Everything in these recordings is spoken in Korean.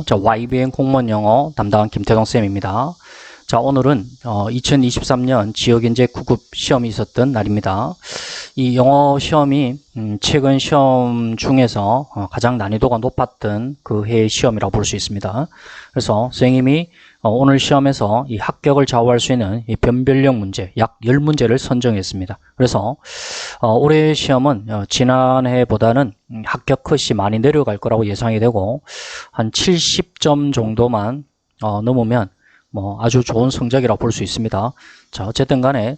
자, YBN 공무원 영어 담당한 김태동 쌤입니다. 자, 오늘은 2023년 지역인재 9급 시험이 있었던 날입니다. 이 영어 시험이 최근 시험 중에서 가장 난이도가 높았던 그 해의 시험이라고 볼 수 있습니다. 그래서 선생님이 오늘 시험에서 이 합격을 좌우할 수 있는 이 변별력 문제 약 10문제를 선정했습니다. 그래서 올해 시험은 지난해보다는 합격 컷이 많이 내려갈 거라고 예상이 되고 한 70점 정도만 넘으면 아주 좋은 성적이라고 볼 수 있습니다. 자, 어쨌든 간에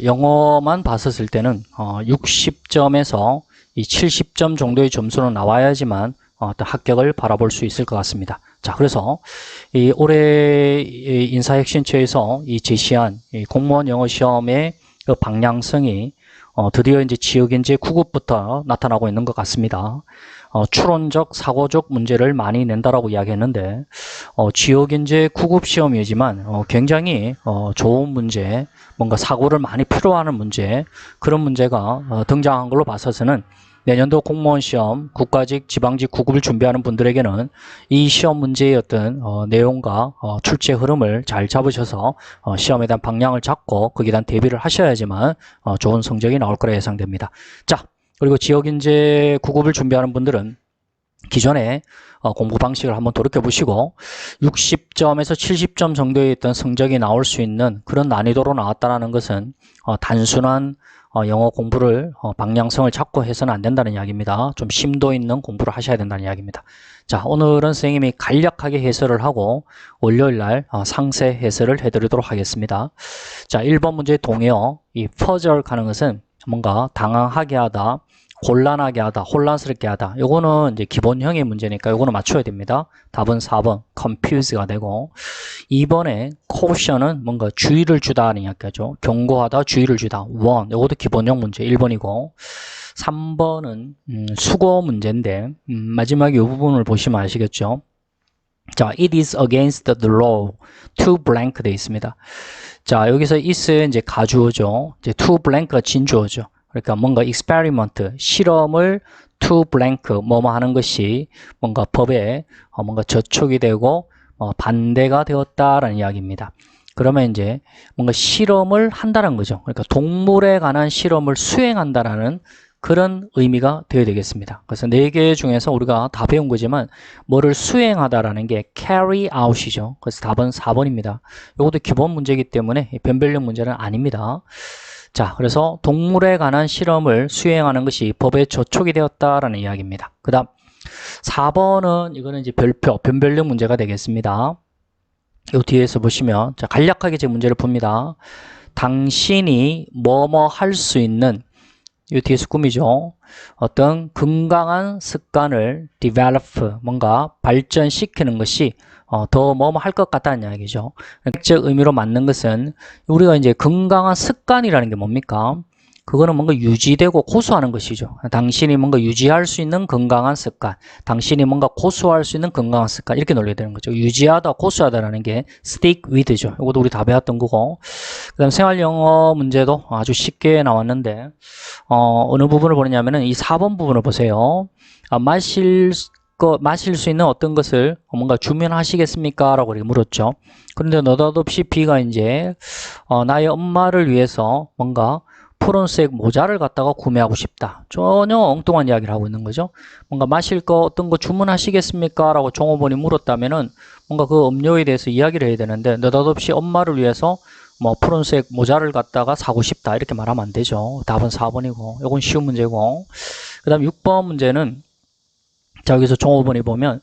영어만 봤었을 때는 60점에서 이 70점 정도의 점수는 나와야지만 어떤 합격을 바라볼 수 있을 것 같습니다. 자, 그래서 이 올해 인사혁신처에서 이 제시한 이 공무원 영어 시험의 그 방향성이 드디어 이제 지역인재 9급부터 나타나고 있는 것 같습니다. 추론적, 사고적 문제를 많이 낸다라고 이야기했는데 지역인재 9급 시험이지만 굉장히 좋은 문제, 뭔가 사고를 많이 필요하는 문제, 그런 문제가 등장한 걸로 봐서는 내년도 공무원 시험, 국가직, 지방직 9급을 준비하는 분들에게는 이 시험 문제의 어떤 내용과 출제 흐름을 잘 잡으셔서 시험에 대한 방향을 잡고 거기에 대한 대비를 하셔야지만 좋은 성적이 나올 거라 예상됩니다. 자, 그리고 지역인재 9급을 준비하는 분들은 기존에 공부 방식을 한번 돌이켜보시고 60점에서 70점 정도의 어떤 성적이 나올 수 있는 그런 난이도로 나왔다는 것은 단순한 영어 공부를 방향성을 잡고 해서는 안 된다는 이야기입니다. 좀 심도 있는 공부를 하셔야 된다는 이야기입니다. 자, 오늘은 선생님이 간략하게 해설을 하고 월요일날 상세 해설을 해드리도록 하겠습니다. 자, 1번 문제의 동의어, 이 퍼즐 가는 것은 뭔가 당황하게 하다, 곤란하게 하다, 혼란스럽게 하다. 요거는 이제 기본형의 문제니까 요거는 맞춰야 됩니다. 답은 4번, confuse가 되고, 2번에 caution은 뭔가 주의를 주다는 이야기죠. 경고하다, 주의를 주다. warn, 요것도 기본형 문제 1번이고, 3번은 수고 문제인데, 마지막에 이 부분을 보시면 아시겠죠. 자, it is against the law to blank 돼 있습니다. 자, 여기서 is 이제 가주어죠. 이제 to blank가 진주어죠. 그러니까 뭔가 experiment, 실험을 to blank, 뭐뭐 하는 것이 뭔가 법에 뭔가 저촉이 되고 반대가 되었다라는 이야기입니다. 그러면 이제 뭔가 실험을 한다는 거죠. 그러니까 동물에 관한 실험을 수행한다라는 그런 의미가 되어야 되겠습니다. 그래서 4개 중에서 우리가 다 배운 거지만 뭐를 수행하다라는 게 carry out이죠. 그래서 답은 4번입니다. 이것도 기본 문제이기 때문에 변별력 문제는 아닙니다. 자, 그래서 동물에 관한 실험을 수행하는 것이 법에 저촉이 되었다라는 이야기입니다. 그 다음 4번은 이거는 이제 별표, 변별력 문제가 되겠습니다. 이 뒤에서 보시면 자, 간략하게 제 문제를 봅니다. 당신이 뭐뭐 할 수 있는 이 뒤에서 꾸미죠. 어떤 건강한 습관을 develop, 뭔가 발전시키는 것이 더 뭐뭐 할 것 같다는 이야기죠. 즉 의미로 맞는 것은 우리가 이제 건강한 습관이라는 게 뭡니까? 그거는 뭔가 유지되고 고수하는 것이죠. 당신이 뭔가 유지할 수 있는 건강한 습관, 당신이 뭔가 고수할 수 있는 건강한 습관, 이렇게 논리가 되는 거죠. 유지하다, 고수하다라는 게 stick with죠. 이것도 우리 다 배웠던 거고. 그 다음 생활 영어 문제도 아주 쉽게 나왔는데 어느 부분을 보느냐면은 이 4번 부분을 보세요. 마실 수 있는 어떤 것을 뭔가 주문하시겠습니까? 라고 이렇게 물었죠. 그런데 느닷없이 B가 이제 나의 엄마를 위해서 뭔가 푸른색 모자를 갖다가 구매하고 싶다. 전혀 엉뚱한 이야기를 하고 있는 거죠. 뭔가 마실 거 어떤 거 주문하시겠습니까? 라고 종업원이 물었다면은 뭔가 그 음료에 대해서 이야기를 해야 되는데 느닷없이 엄마를 위해서 푸른색 모자를 갖다가 사고 싶다. 이렇게 말하면 안 되죠. 답은 4번이고 이건 쉬운 문제고, 그 다음 6번 문제는 자, 여기서 종업원이 보면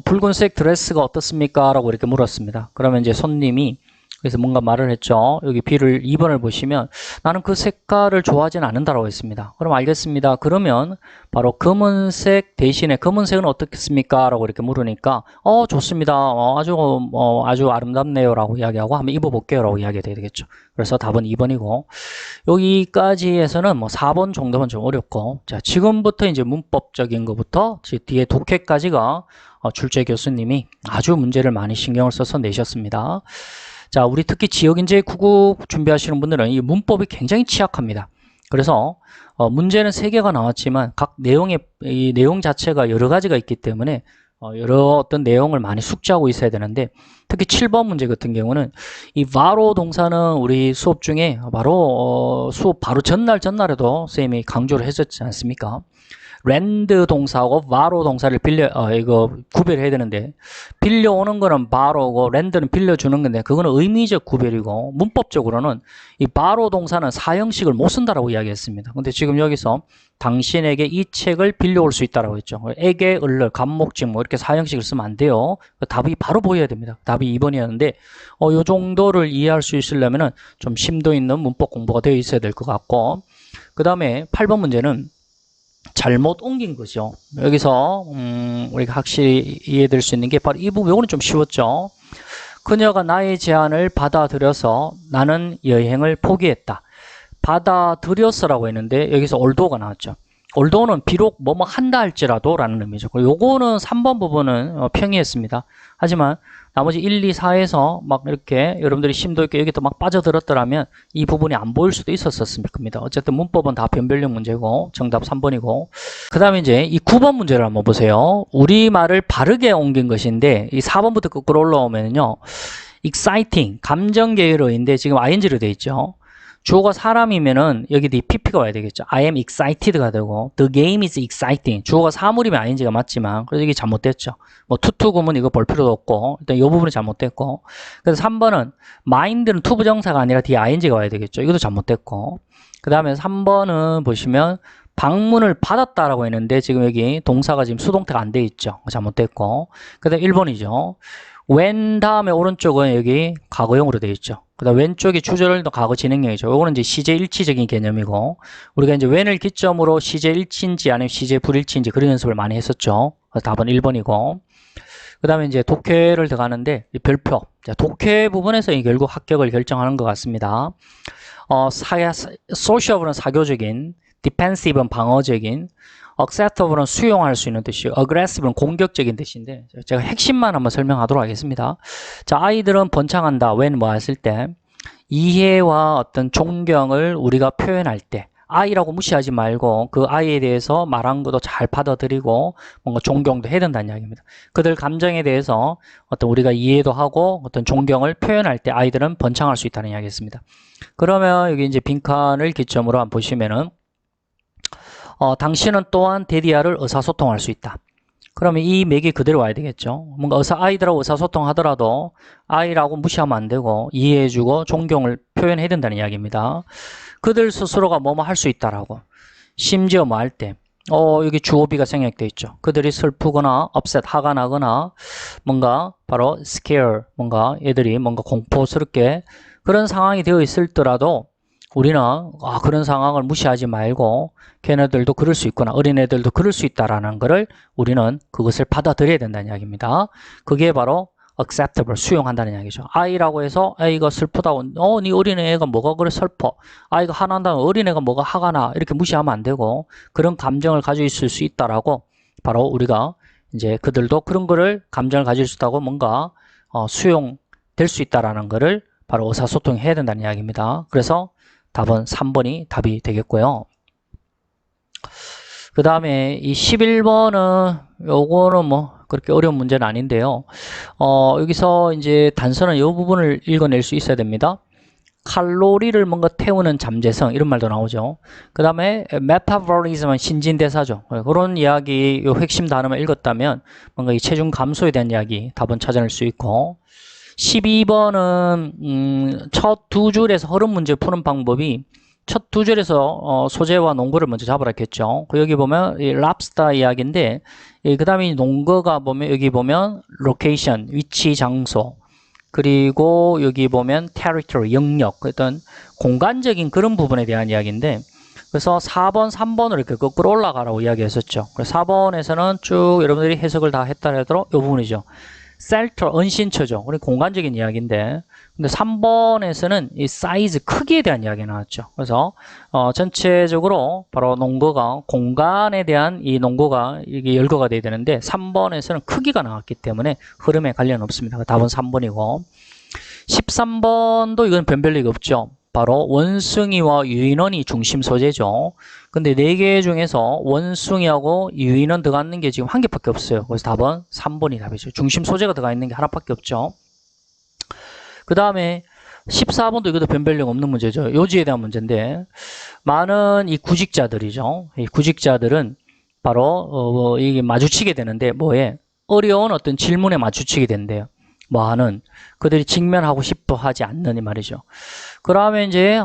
붉은색 드레스가 어떻습니까? 라고 이렇게 물었습니다. 그러면 이제 손님이 그래서 뭔가 말을 했죠. 여기 B를 2번을 보시면 나는 그 색깔을 좋아하진 않는다라고 했습니다. 그럼 알겠습니다. 그러면 바로 검은색 대신에 검은색은 어떻겠습니까? 라고 이렇게 물으니까 좋습니다. 아주 아름답네요. 라고 이야기하고 한번 입어볼게요. 라고 이야기가 되겠죠. 그래서 답은 2번이고 여기까지 해서는 4번 정도면 좀 어렵고, 자, 지금부터 이제 문법적인 것부터 뒤에 독해까지가 출제 교수님이 아주 문제를 많이 신경을 써서 내셨습니다. 자, 우리 특히 지역인재 9급 준비하시는 분들은 이 문법이 굉장히 취약합니다. 그래서 문제는 3개가 나왔지만 각 이 내용 자체가 여러 가지가 있기 때문에 여러 어떤 내용을 많이 숙지하고 있어야 되는데, 특히 7번 문제 같은 경우는 이 바로 동사는 우리 수업 중에 바로 수업 바로 전날에도 선생님이 강조를 했었지 않습니까? 렌드 동사하고 바로 동사를 이거 구별해야 되는데, 빌려오는 거는 바로고 렌드는 빌려주는 건데, 그거는 의미적 구별이고, 문법적으로는 이 바로 동사는 사형식을 못 쓴다라고 이야기했습니다. 근데 지금 여기서 당신에게 이 책을 빌려올 수 있다라고 했죠. 에게, 을를, 간목직 뭐 이렇게 사형식을 쓰면 안 돼요. 답이 바로 보여야 됩니다. 답이 2번이었는데, 요 정도를 이해할 수 있으려면은 좀 심도 있는 문법 공부가 되어 있어야 될 것 같고, 그 다음에 8번 문제는 잘못 옮긴 거죠. 여기서 우리가 확실히 이해될 수 있는 게 바로 이 부분, 이거는 좀 쉬웠죠. 그녀가 나의 제안을 받아들여서 나는 여행을 포기했다. 받아들였어라고 했는데 여기서 올도가 나왔죠. 올도는 비록 뭐뭐 한다 할지라도 라는 의미죠. 요거는 3번 부분은 평이했습니다. 하지만 나머지 1, 2, 4에서 막 이렇게 여러분들이 심도 있게 여기 또 막 빠져들었더라면 이 부분이 안 보일 수도 있었을 겁니다. 어쨌든 문법은 다 변별력 문제고 정답 3번이고, 그 다음에 이제 이 9번 문제를 한번 보세요. 우리말을 바르게 옮긴 것인데 이 4번부터 거꾸로 올라오면요, exciting, 감정 계열어인데 지금 ing로 되어 있죠. 주어가 사람이면은 여기 pp가 와야 되겠죠. I am excited가 되고, the game is exciting. 주어가 사물이면 ing가 맞지만, 그래서 이게 잘못됐죠. 뭐 투투구문 이거 볼 필요도 없고, 일단 이 부분이 잘못됐고, 그래서 3번은 mind는 투부정사가 아니라 뒤에 ing가 와야 되겠죠. 이것도 잘못됐고, 그 다음에 3번은 보시면 방문을 받았다라고 했는데 지금 여기 동사가 지금 수동태가 안 돼 있죠. 잘못됐고, 그 다음에 1번이죠. when 다음에 오른쪽은 여기 과거형으로 되어 있죠. 그 다음 왼쪽이 주절도 과거 진행형이죠. 요거는 이제 시제 일치적인 개념이고, 우리가 이제 when을 기점으로 시제 일치인지 아니면 시제 불일치인지 그런 연습을 많이 했었죠. 그래서 답은 1번이고, 그 다음에 이제 독해를 들어가는데 별표. 독해 부분에서 결국 합격을 결정하는 것 같습니다. sociable은 사교적인, defensive은 방어적인, acceptable은 수용할 수 있는 뜻이고, aggressive는 공격적인 뜻인데, 제가 핵심만 한번 설명하도록 하겠습니다. 자, 아이들은 번창한다. when 뭐 했을 때, 이해와 어떤 존경을 우리가 표현할 때, 아이라고 무시하지 말고 그 아이에 대해서 말한 것도 잘 받아들이고 뭔가 존경도 해야 된다는 이야기입니다. 그들 감정에 대해서 어떤 우리가 이해도 하고 어떤 존경을 표현할 때 아이들은 번창할 수 있다는 이야기였습니다. 그러면 여기 이제 빈칸을 기점으로 한번 보시면은 당신은 또한 데디아를 의사소통할 수 있다. 그러면 이 맥이 그대로 와야 되겠죠. 뭔가 아이들하고 의사소통하더라도 아이라고 무시하면 안 되고 이해해주고 존경을 표현해야 된다는 이야기입니다. 그들 스스로가 뭐뭐 할 수 있다라고. 심지어 뭐 할 때, 여기 주어비가 생략되어 있죠. 그들이 슬프거나 upset, 화가 나거나 뭔가 바로 scare, 뭔가 얘들이 뭔가 공포스럽게 그런 상황이 되어 있을더라도 우리는 그런 상황을 무시하지 말고 걔네들도 그럴 수 있구나, 어린애들도 그럴 수 있다라는 거를 우리는 그것을 받아들여야 된다는 이야기입니다. 그게 바로 acceptable, 수용한다는 이야기죠. 아이라고 해서 아이가 슬프다고, 네 어린애가 뭐가 그래 슬퍼, 아이가 화난다면 어린애가 뭐가 화가 나, 이렇게 무시하면 안 되고 그런 감정을 가지고 있을 수 있다라고, 바로 우리가 이제 그들도 그런 거를 감정을 가질 수 있다고 뭔가 수용될 수 있다라는 거를 바로 의사소통해야 된다는 이야기입니다. 그래서 답은 3번이 답이 되겠고요. 그 다음에 이 11번은 요거는 뭐 그렇게 어려운 문제는 아닌데요. 여기서 이제 단서는 이 부분을 읽어낼 수 있어야 됩니다. 칼로리를 뭔가 태우는 잠재성, 이런 말도 나오죠. 그 다음에 메타볼리즘은 신진대사죠. 그런 이야기, 요 핵심 단어만 읽었다면 뭔가 이 체중 감소에 대한 이야기 답은 찾아낼 수 있고, 12번은 첫 두 줄에서 흐름 문제 푸는 방법이, 첫 두 줄에서 소재와 농구를 먼저 잡으라 했겠죠. 여기 보면 이 랍스터 이야기인데, 그 다음에 농구가 보면 여기 보면 로케이션, 위치, 장소, 그리고 여기 보면 territory, 영역, 어떤 공간적인 그런 부분에 대한 이야기인데, 그래서 4번, 3번으로 이렇게 거꾸로 올라가라고 이야기했었죠. 그래서 4번에서는 쭉 여러분들이 해석을 다 했다 하더라도 이 부분이죠. 셀터, 은신처죠. 우리 공간적인 이야기인데, 근데 3번에서는 이 사이즈, 크기에 대한 이야기가 나왔죠. 그래서 전체적으로 바로 농구가, 공간에 대한 이 농구가 이게 열거가 돼야 되는데 3번에서는 크기가 나왔기 때문에 흐름에 관련 없습니다. 답은 3번이고, 13번도 이건 변별력이 없죠. 바로 원숭이와 유인원이 중심 소재죠. 근데 4개 중에서 원숭이하고 유인원 들어가 있는 게 지금 한 개밖에 없어요. 그래서 답은 3번이 답이죠. 중심 소재가 들어가 있는 게 하나밖에 없죠. 그 다음에 14번도 이것도 변별력 없는 문제죠. 요지에 대한 문제인데, 많은 이 구직자들이죠. 이 구직자들은 바로 이게 마주치게 되는데 뭐에 어려운 어떤 질문에 마주치게 된대요. 뭐 하는 그들이 직면하고 싶어 하지 않는 이 말이죠. 그러면 이제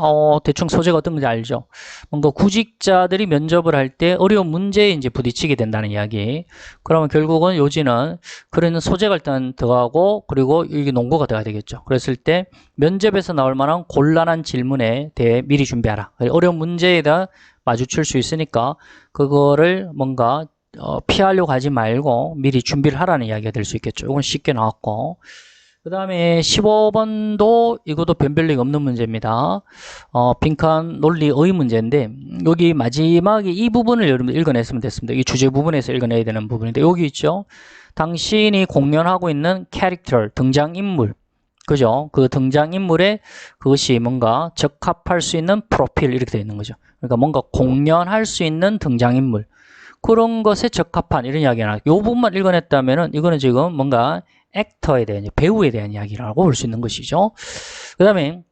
대충 소재가 어떤 건지 알죠. 뭔가 구직자들이 면접을 할 때 어려운 문제에 이제 부딪히게 된다는 이야기. 그러면 결국은 요지는 그런 소재가 일단 들어가고 그리고 이게 논거가 들어가야 되겠죠. 그랬을 때 면접에서 나올 만한 곤란한 질문에 대해 미리 준비하라. 어려운 문제에 대해 마주칠 수 있으니까 그거를 뭔가 피하려고 하지 말고 미리 준비를 하라는 이야기가 될 수 있겠죠. 이건 쉽게 나왔고, 그 다음에 15번도 이것도 변별력이 없는 문제입니다. 빈칸 논리의 문제인데, 여기 마지막에 이 부분을 여러분들 읽어냈으면 됐습니다. 이 주제 부분에서 읽어내야 되는 부분인데, 여기 있죠. 당신이 공연하고 있는 캐릭터, 등장인물, 그죠? 그 등장인물에 그것이 뭔가 적합할 수 있는 프로필, 이렇게 되어 있는 거죠. 그러니까 뭔가 공연할 수 있는 등장인물, 그런 것에 적합한 이런 이야기가 이 부분만 읽어냈다면은 이거는 지금 뭔가 액터에 대한, 배우에 대한 이야기라고 볼 수 있는 것이죠. 그 다음에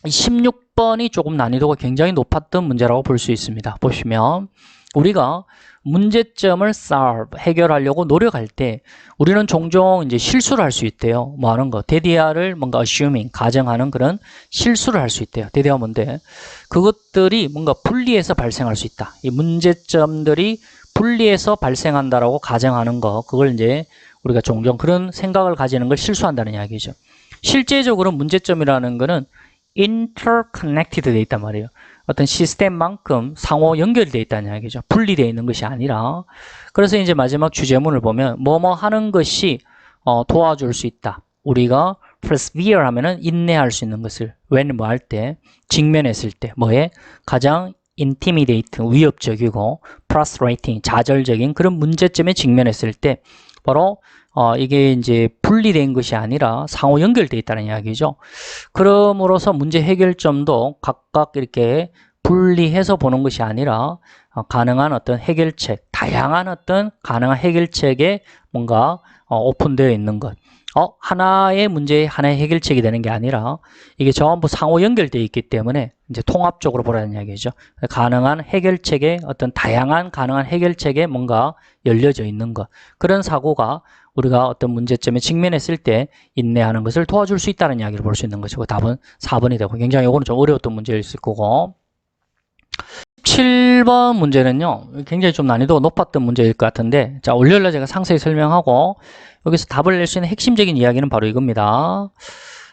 16번이 조금 난이도가 굉장히 높았던 문제라고 볼 수 있습니다. 보시면 우리가 문제점을 solve, 해결하려고 노력할 때 우리는 종종 이제 실수를 할 수 있대요. 뭐 하는 거, 데디아를 뭔가 assuming, 가정하는 그런 실수를 할 수 있대요. 데디아 뭔데? 그것들이 뭔가 분리해서 발생할 수 있다. 이 문제점들이 분리해서 발생한다라고 가정하는 거, 그걸 이제 우리가 종종 그런 생각을 가지는 걸 실수한다는 이야기죠. 실제적으로 문제점이라는 거는 interconnected 되어 있단 말이에요. 어떤 시스템만큼 상호 연결되어 있다는 이야기죠. 분리되어 있는 것이 아니라. 그래서 이제 마지막 주제문을 보면 뭐뭐 하는 것이 도와줄 수 있다. 우리가 persevere 하면은 인내할 수 있는 것을, when 뭐 할 때, 직면했을 때, 뭐에 가장 intimidate, 위협적이고 frustrating, 좌절적인 그런 문제점에 직면했을 때 바로 이게 이제 분리된 것이 아니라 상호 연결되어 있다는 이야기죠. 그럼으로써 문제 해결점도 각각 이렇게 분리해서 보는 것이 아니라 가능한 어떤 해결책, 다양한 어떤 가능한 해결책에 뭔가 오픈되어 있는 것. 하나의 문제에 하나의 해결책이 되는 게 아니라 이게 전부 상호 연결되어 있기 때문에 이제 통합적으로 보라는 이야기죠. 가능한 해결책에 어떤 다양한 가능한 해결책에 뭔가 열려져 있는 것. 그런 사고가 우리가 어떤 문제점에 직면했을 때 인내하는 것을 도와줄 수 있다는 이야기를 볼 수 있는 것이고, 답은 4번이 되고, 굉장히 이거는 좀 어려웠던 문제일 수 있고, 7번 문제는요, 굉장히 좀 난이도가 높았던 문제일 것 같은데, 자, 월요일날 제가 상세히 설명하고, 여기서 답을 낼 수 있는 핵심적인 이야기는 바로 이겁니다.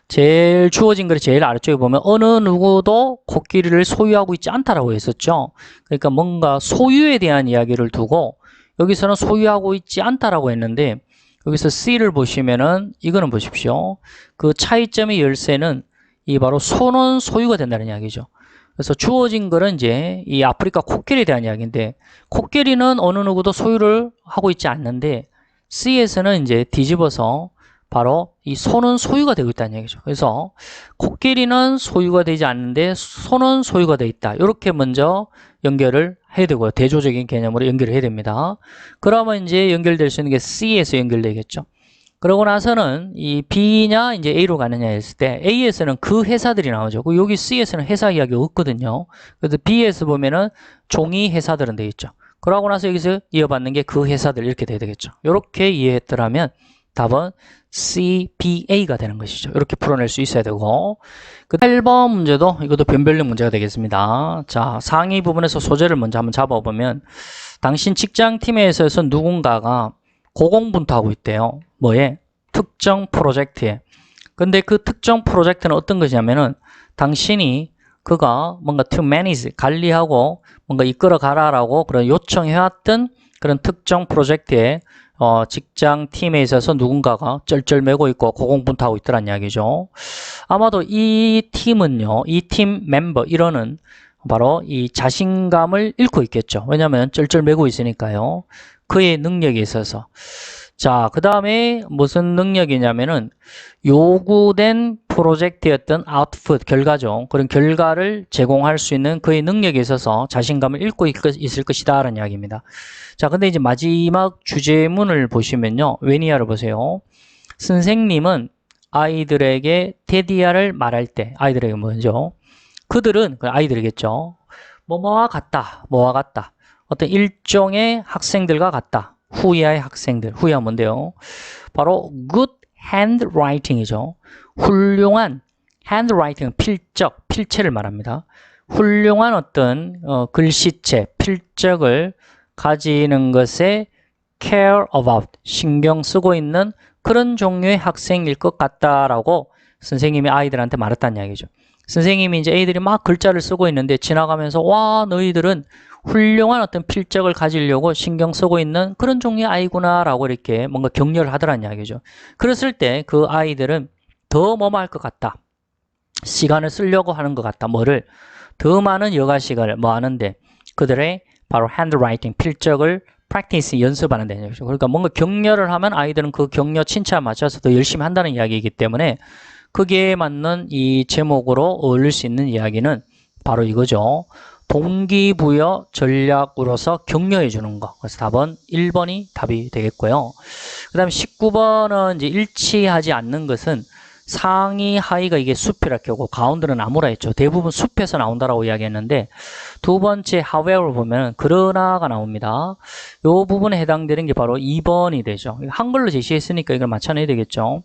제일 주어진 글이 제일 아래쪽에 보면 어느 누구도 코끼리를 소유하고 있지 않다라고 했었죠. 그러니까 뭔가 소유에 대한 이야기를 두고 여기서는 소유하고 있지 않다라고 했는데, 여기서 C를 보시면은 이거는 보십시오. 그 차이점의 열쇠는 이 바로 소는 소유가 된다는 이야기죠. 그래서 주어진 글은 이제 이 아프리카 코끼리에 대한 이야기인데, 코끼리는 어느 누구도 소유를 하고 있지 않는데 C에서는 이제 뒤집어서 바로 이 소는 소유가 되고 있다는 얘기죠. 그래서 코끼리는 소유가 되지 않는데 소는 소유가 되어 있다. 이렇게 먼저 연결을 해야 되고요. 대조적인 개념으로 연결을 해야 됩니다. 그러면 이제 연결될 수 있는 게 C에서 연결되겠죠. 그러고 나서는 이 B냐 이제 A로 가느냐 했을 때 A에서는 그 회사들이 나오죠. 여기 C에서는 회사 이야기가 없거든요. 그래서 B에서 보면은 종이 회사들은 되어 있죠. 그러고 나서 여기서 이어받는 게 그 회사들 이렇게 돼야 되겠죠. 이렇게 이해했더라면 답은 CBA가 되는 것이죠. 이렇게 풀어낼 수 있어야 되고, 그 8번 문제도 이것도 변별력 문제가 되겠습니다. 자, 상위 부분에서 소재를 먼저 한번 잡아보면 당신 직장팀에서 누군가가 고공분투하고 있대요. 뭐에? 특정 프로젝트에. 근데 그 특정 프로젝트는 어떤 것이냐면은 당신이 그가 뭔가 to manage, 관리하고 뭔가 이끌어 가라라고 그런 요청해왔던 그런 특정 프로젝트에 직장 팀에 있어서 누군가가 쩔쩔매고 있고 고공분투하고 있더란 이야기죠. 아마도 이 팀은요, 이 팀 멤버 1호는 바로 이 자신감을 잃고 있겠죠. 왜냐하면 쩔쩔매고 있으니까요. 그의 능력에 있어서. 자, 그 다음에 무슨 능력이냐면은 요구된 프로젝트의 어떤 아웃풋, 결과죠. 그런 결과를 제공할 수 있는 그의 능력에 있어서 자신감을 잃고 있을 것이다 라는 이야기입니다. 자, 근데 이제 마지막 주제문을 보시면요. 웬이야를 보세요. 선생님은 아이들에게 테디야를 말할 때, 아이들에게 뭐죠? 그들은, 아이들이겠죠. 뭐뭐와 같다, 뭐와 같다. 어떤 일종의 학생들과 같다. 후야의 학생들, 후야 뭔데요? 바로 good handwriting이죠. 훌륭한 handwriting, 필적, 필체를 말합니다. 훌륭한 어떤 글씨체, 필적을 가지는 것에 care about, 신경 쓰고 있는 그런 종류의 학생일 것 같다라고 선생님이 아이들한테 말했다는 이야기죠. 선생님이 이제 애들이 막 글자를 쓰고 있는데 지나가면서 와, 너희들은 훌륭한 어떤 필적을 가지려고 신경 쓰고 있는 그런 종류의 아이구나 라고 이렇게 뭔가 격려를 하더라는 이야기죠. 그랬을 때 그 아이들은 더 뭐뭐 할 것 같다. 시간을 쓰려고 하는 것 같다. 뭐를? 더 많은 여가 시간을 뭐 하는데 그들의 바로 handwriting, 필적을 practice, 연습하는 데는 거죠. 그러니까 뭔가 격려를 하면 아이들은 그 격려 칭찬에 맞춰서 더 열심히 한다는 이야기이기 때문에 거기에 맞는 이 제목으로 어울릴 수 있는 이야기는 바로 이거죠. 동기부여 전략으로서 격려해 주는 거. 그래서 답은 1번이 답이 되겠고요. 그 다음에 19번은 이제 일치하지 않는 것은 상이 하이가 이게 숲이라고 하고 가운데는 나무라 했죠. 대부분 숲에서 나온다라고 이야기했는데 두 번째 however 보면 그러나가 나옵니다. 이 부분에 해당되는 게 바로 2번이 되죠. 한글로 제시했으니까 이걸 맞춰내야 되겠죠.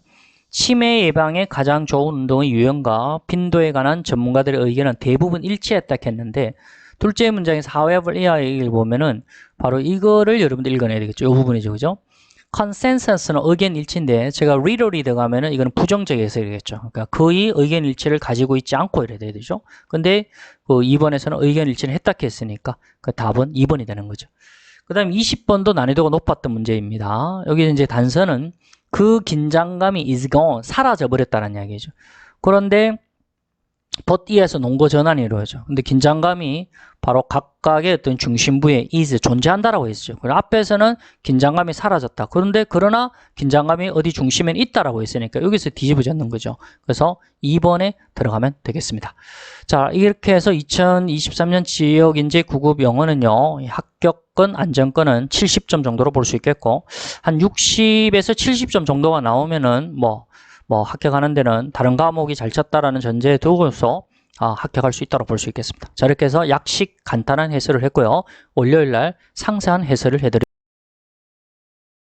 치매 예방에 가장 좋은 운동의 유형과 빈도에 관한 전문가들의 의견은 대부분 일치했다 했는데 둘째 문장에서 however 이하를 보면은 바로 이거를 여러분들 읽어내야 되겠죠. 이 부분이죠. 그죠? consensus는 의견 일치인데 제가 literally 들어가면은 이거는 부정적 해석이겠죠. 그러니까 거의 의견 일치를 가지고 있지 않고 이래야 되죠. 근데 그 2번에서는 의견 일치를 했다 했으니까 그 답은 2번이 되는 거죠. 그 다음 20번도 난이도가 높았던 문제입니다. 여기 이제 단서는 그 긴장감이 is gone, 사라져버렸다는 이야기죠. 그런데 but에서 논거 전환이 이루어져. 근데 긴장감이 바로 각각의 어떤 중심부에 is 존재한다라고 했죠. 그리고 앞에서는 긴장감이 사라졌다. 그러나 긴장감이 어디 중심에 있다라고 했으니까 여기서 뒤집어졌는 거죠. 그래서 2번에 들어가면 되겠습니다. 자, 이렇게 해서 2023년 지역인재 9급 영어는요, 합격권, 안정권은 70점 정도로 볼 수 있겠고, 한 60에서 70점 정도가 나오면은 뭐 합격하는 데는 다른 과목이 잘 쳤다라는 전제에 두고서 합격할 수 있다고 볼 수 있겠습니다. 자, 이렇게 해서 약식 간단한 해설을 했고요. 월요일 날 상세한 해설을 해드립니다.